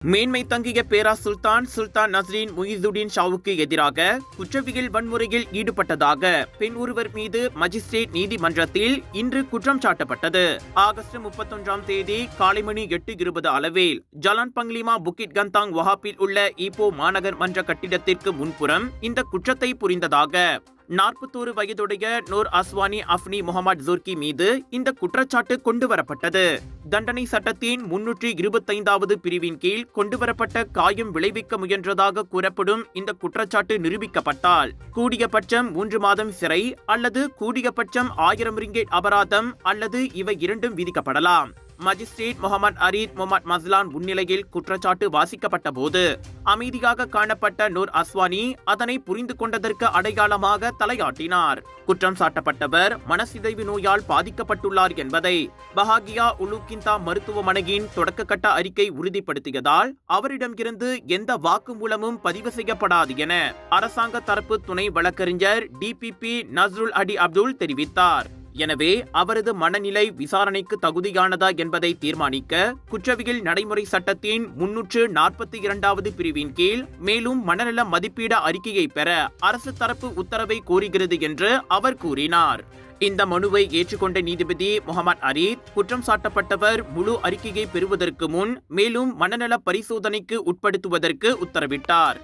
மேன்மை தங்கிய பேரா சுல்தான் நஸ்ரீன் முயிசுதீன் ஷாவுக்கு எதிராக குற்றவியல் வன்முறையில் ஈடுபட்டதாக பெண் ஒருவர் மீது மஜிஸ்ட்ரேட் நீதிமன்றத்தில் இன்று குற்றம் சாட்டப்பட்டது. ஆகஸ்ட் 31ஆம் தேதி காலை மணி 8:20 அளவில் ஜலான் பங்லிமா புக்கிட் கந்தாங் வஹாப்பில் உள்ள ஈப்போ மாநகர் மன்ற கட்டிடத்திற்கு முன்புறம் இந்த குற்றத்தை புரிந்ததாக 41 வயதுடைய நூர் அஸ்வானி அஃப்னி முகமது ஜுர்கி மீது இந்த குற்றச்சாட்டு கொண்டுவரப்பட்டது. தண்டனை சட்டத்தின் 325வது பிரிவின் கீழ் கொண்டுவரப்பட்ட காயம் விளைவிக்க முயன்றதாக கூறப்படும் இந்த குற்றச்சாட்டு நிரூபிக்கப்பட்டால் கூடியபட்சம் 3 மாதம் சிறை அல்லது கூடியபட்சம் 1000 ரிங்கெட் அபராதம் அல்லது இவை இரண்டும் விதிக்கப்படலாம். மஜிஸ்ட்ரேட் முகமது அரீத் முகமது மஸ்லான் முன்னிலையில் குற்றச்சாட்டு வாசிக்கப்பட்ட போது அமைதியாக காணப்பட்ட நூர் அஸ்வானி அதனை புரிந்து கொண்டதற்கு அடையாளமாக தலையாட்டினார். குற்றம் சாட்டப்பட்டவர் மனசிதைவு நோயால் பாதிக்கப்பட்டுள்ளார் என்பதை பஹாகியா உலுகிந்தா மருத்துவமனையின் தொடக்கக்கட்ட அறிக்கை உறுதிப்படுத்தியதால் அவரிடமிருந்து எந்த வாக்குமூலமும் பதிவு செய்யப்படாது என அரசாங்க தரப்பு துணை வழக்கறிஞர் டிபிபி நஸ்ருல் அடி அப்துல் தெரிவித்தார். எனவே அவரது மனநிலை விசாரணைக்கு தகுதியானதா என்பதை தீர்மானிக்க குற்றவியல் நடைமுறை சட்டத்தின் 342வது பிரிவின் கீழ் மேலும் மனநல மதிப்பீட அறிக்கையை பெற அரசு தரப்பு உத்தரவை கோருகிறது என்று அவர் கூறினார். இந்த மனுவை ஏற்றுக்கொண்ட நீதிபதி முகமது அரீத் குற்றம் சாட்டப்பட்டவர் முழு அறிக்கையை பெறுவதற்கு முன் மேலும் மனநல பரிசோதனைக்கு உட்படுத்துவதற்கு உத்தரவிட்டார்.